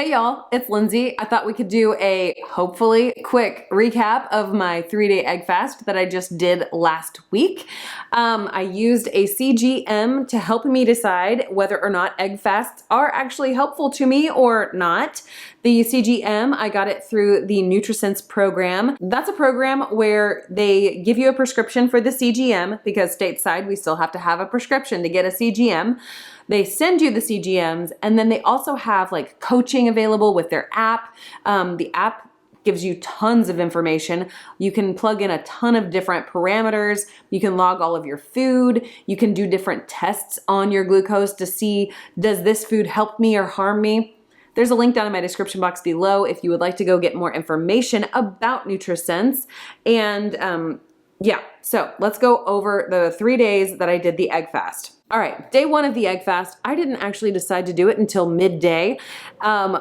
Hey y'all, it's Lindsay. I thought we could do a hopefully quick recap of my 3-day egg fast that I just did last week. I used a CGM to help me decide whether or not egg fasts are actually helpful to me or not. The CGM, I got it through the Nutrisense program. That's a program where they give you a prescription for the CGM because stateside we still have to have a prescription to get a CGM. They send you the CGMs, and then they also have like coaching available with their app. The app gives you tons of information. You can plug in a ton of different parameters. You can log all of your food. You can do different tests on your glucose to see, does this food help me or harm me? There's a link down in my description box below if you would like to go get more information about Nutrisense. And yeah, so let's go over the 3 days that I did the egg fast. All right, day 1 of the egg fast, I didn't actually decide to do it until midday,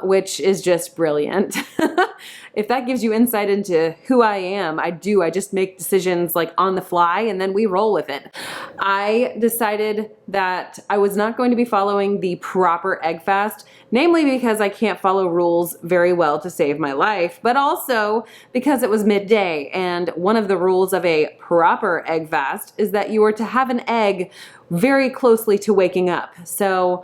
which is just brilliant. If that gives you insight into who I am, I just make decisions like on the fly and then we roll with it. I decided that I was not going to be following the proper egg fast, namely because I can't follow rules very well to save my life, but also because it was midday. And one of the rules of a proper egg fast is that you are to have an egg very closely to waking up. So,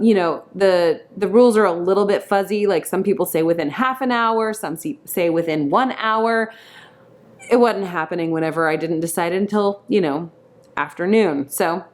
you know, the rules are a little bit fuzzy. Like some people say within half an hour, some say within 1 hour. It wasn't happening whenever I didn't decide until, you know, afternoon. So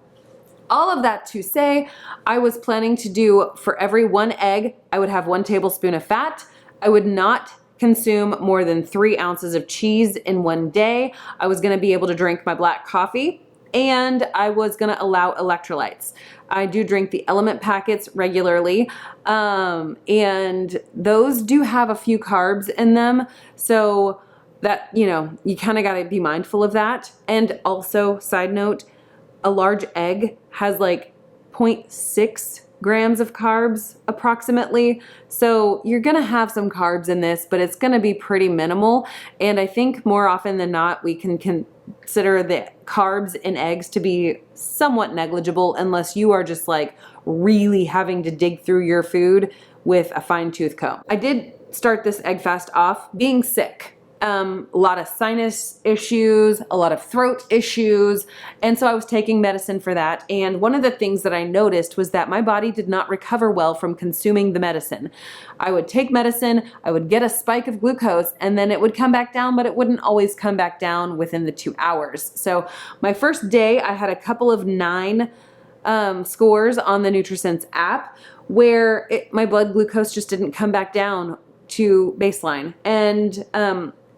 all of that to say, I was planning to do for every 1 egg, I would have 1 tablespoon of fat. I would not consume more than 3 ounces of cheese in 1 day. I was going to be able to drink my black coffee. And I was gonna allow electrolytes. I do drink the Element packets regularly, and those do have a few carbs in them. So that, you know, you kind of gotta be mindful of that. And also, side note, a large egg has like 0.6 grams of carbs approximately. So you're gonna have some carbs in this, but it's gonna be pretty minimal. And I think more often than not, we can consider the carbs in eggs to be somewhat negligible unless you are just like really having to dig through your food with a fine-tooth comb. I did start this egg fast off being sick. A lot of sinus issues, a lot of throat issues, and so I was taking medicine for that. And one of the things that I noticed was that my body did not recover well from consuming the medicine. I would take medicine, I would get a spike of glucose, and then it would come back down, but it wouldn't always come back down within the 2 hours. So my first day, I had a couple of 9 scores on the Nutrisense app where my blood glucose just didn't come back down to baseline. And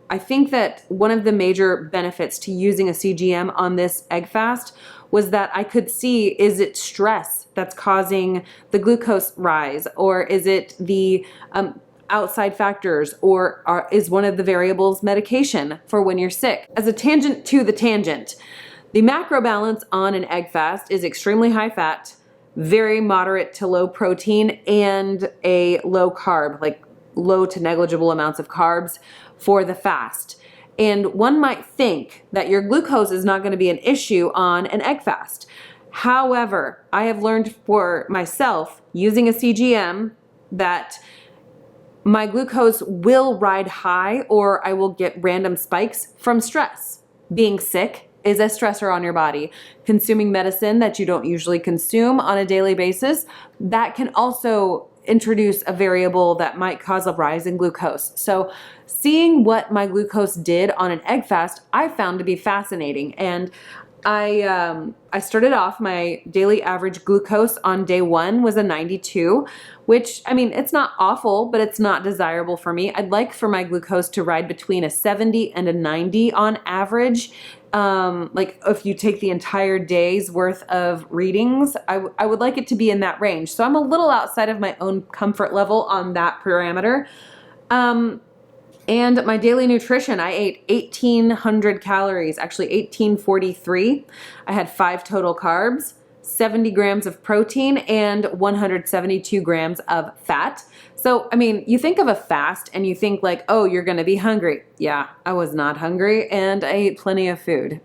I think that one of the major benefits to using a CGM on this egg fast was that I could see, is it stress that's causing the glucose rise, or is it the outside factors, or is one of the variables medication for when you're sick? As a tangent to the tangent, the macro balance on an egg fast is extremely high fat, very moderate to low protein, and a low carb, like low to negligible amounts of carbs for the fast. And one might think that your glucose is not going to be an issue on an egg fast. However, I have learned for myself using a CGM that my glucose will ride high, or I will get random spikes from stress. Being sick is a stressor on your body. Consuming medicine that you don't usually consume on a daily basis, that can also introduce a variable that might cause a rise in glucose. So seeing what my glucose did on an egg fast, I found to be fascinating. And I started off, my daily average glucose on day 1 was a 92, which, I mean, it's not awful, but it's not desirable for me. I'd like for my glucose to ride between a 70 and a 90 on average. Like if you take the entire day's worth of readings, I would like it to be in that range. So I'm a little outside of my own comfort level on that parameter. And my daily nutrition, I ate 1,800 calories, actually 1,843. I had 5 total carbs, 70 grams of protein and 172 grams of fat. So, I mean, you think of a fast and you think like, oh, you're going to be hungry. Yeah, I was not hungry and I ate plenty of food.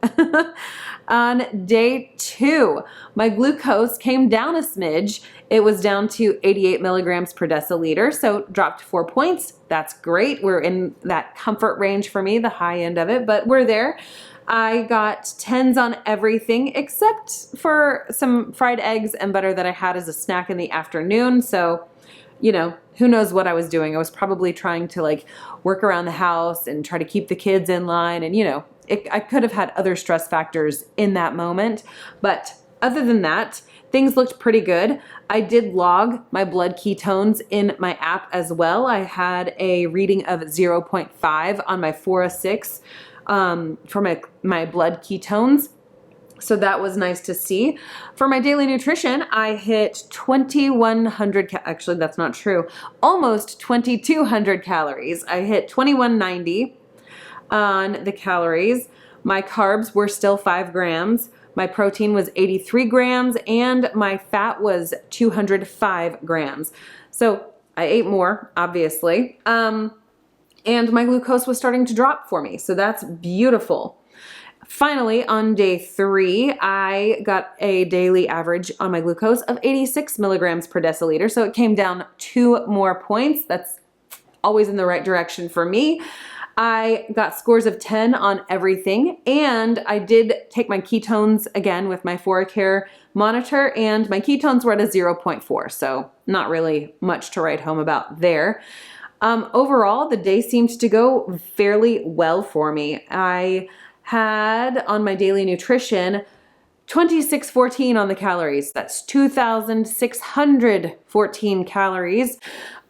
On day 2, my glucose came down a smidge. It was down to 88 milligrams per deciliter, so dropped 4 points. That's great. We're in that comfort range for me, the high end of it, but we're there. I got 10s on everything except for some fried eggs and butter that I had as a snack in the afternoon. So, you know, who knows what I was doing. I was probably trying to like work around the house and try to keep the kids in line. And, you know, I could have had other stress factors in that moment. But other than that, things looked pretty good. I did log my blood ketones in my app as well. I had a reading of 0.5 on my 406 for my blood ketones. So that was nice to see. For my daily nutrition, I hit 2,100, actually that's not true, almost 2,200 calories. I hit 2,190 on the calories. My carbs were still 5 grams. My protein was 83 grams and my fat was 205 grams. So I ate more, obviously. And my glucose was starting to drop for me. So that's beautiful. Finally, on day 3, I got a daily average on my glucose of 86 milligrams per deciliter. So it came down 2 more points. That's always in the right direction for me. I got scores of 10 on everything, and I did take my ketones again with my ForaCare monitor, and my ketones were at a 0.4, so not really much to write home about there. Overall, the day seemed to go fairly well for me. I had on my daily nutrition 2614 on the calories. That's 2,614 calories,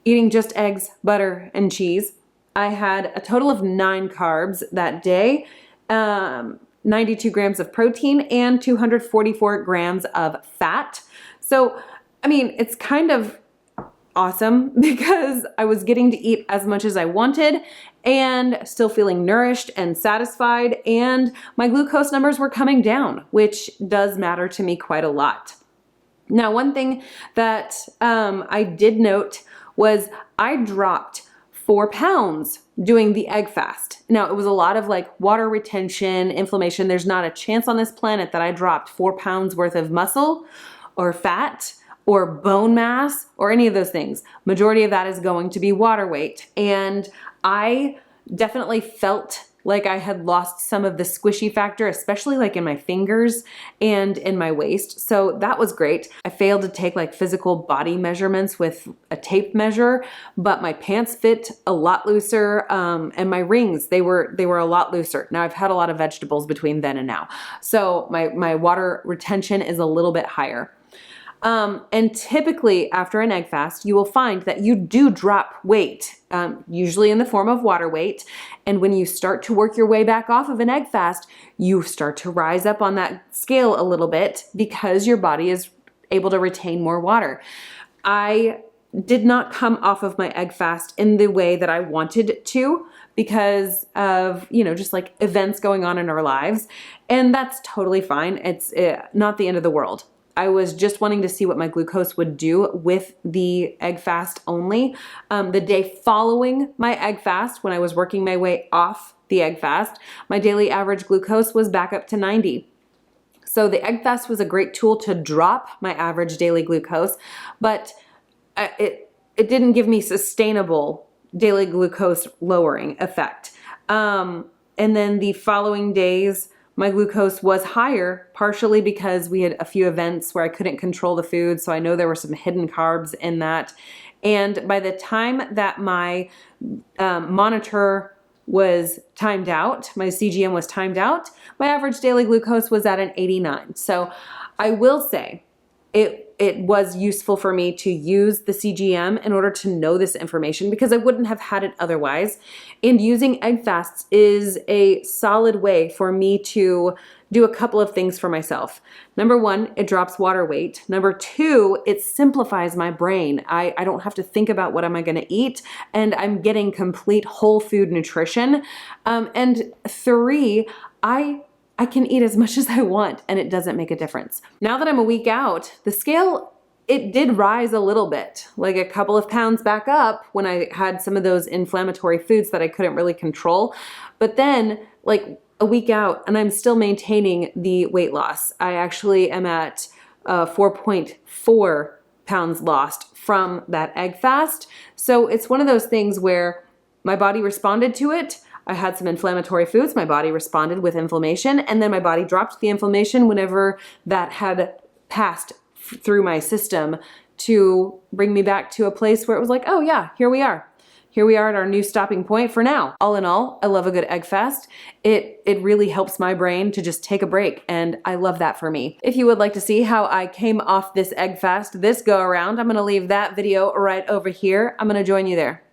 eating just eggs, butter, and cheese. I had a total of 9 carbs that day, 92 grams of protein, and 244 grams of fat. So, I mean, it's kind of awesome because I was getting to eat as much as I wanted and still feeling nourished and satisfied, and my glucose numbers were coming down, which does matter to me quite a lot. Now, one thing that I did note was I dropped 4 pounds doing the egg fast. Now, it was a lot of like water retention, inflammation. There's not a chance on this planet that I dropped 4 pounds worth of muscle or fat or bone mass or any of those things. Majority of that is going to be water weight. And I definitely felt like I had lost some of the squishy factor, especially like in my fingers and in my waist. So that was great. I failed to take like physical body measurements with a tape measure, but my pants fit a lot looser, and my rings, they were a lot looser. Now I've had a lot of vegetables between then and now. So my water retention is a little bit higher. And typically after an egg fast, you will find that you do drop weight, usually in the form of water weight. And when you start to work your way back off of an egg fast, you start to rise up on that scale a little bit because your body is able to retain more water. I did not come off of my egg fast in the way that I wanted to because of, you know, just like events going on in our lives. And that's totally fine. It's not the end of the world. I was just wanting to see what my glucose would do with the egg fast only. The day following my egg fast, when I was working my way off the egg fast, my daily average glucose was back up to 90. So the egg fast was a great tool to drop my average daily glucose, but it didn't give me sustainable daily glucose lowering effect. And then the following days, my glucose was higher, partially because we had a few events where I couldn't control the food, so I know there were some hidden carbs in that. And by the time that my monitor was timed out, my CGM was timed out, my average daily glucose was at an 89. So I will say it was useful for me to use the CGM in order to know this information because I wouldn't have had it otherwise. And using egg fasts is a solid way for me to do a couple of things for myself. Number 1, it drops water weight. Number 2, it simplifies my brain. I don't have to think about what am I going to eat, and I'm getting complete whole food nutrition. And 3, I I can eat as much as I want and it doesn't make a difference. Now that I'm a week out, the scale, it did rise a little bit, like a couple of pounds back up when I had some of those inflammatory foods that I couldn't really control. But then like a week out and I'm still maintaining the weight loss. I actually am at 4.4 pounds lost from that egg fast. So it's one of those things where my body responded to it. I had some inflammatory foods, my body responded with inflammation, and then my body dropped the inflammation whenever that had passed through my system to bring me back to a place where it was like, oh yeah, here we are. Here we are at our new stopping point for now. All in all, I love a good egg fast. It really helps my brain to just take a break, and I love that for me. If you would like to see how I came off this egg fast this go around, I'm gonna leave that video right over here. I'm gonna join you there.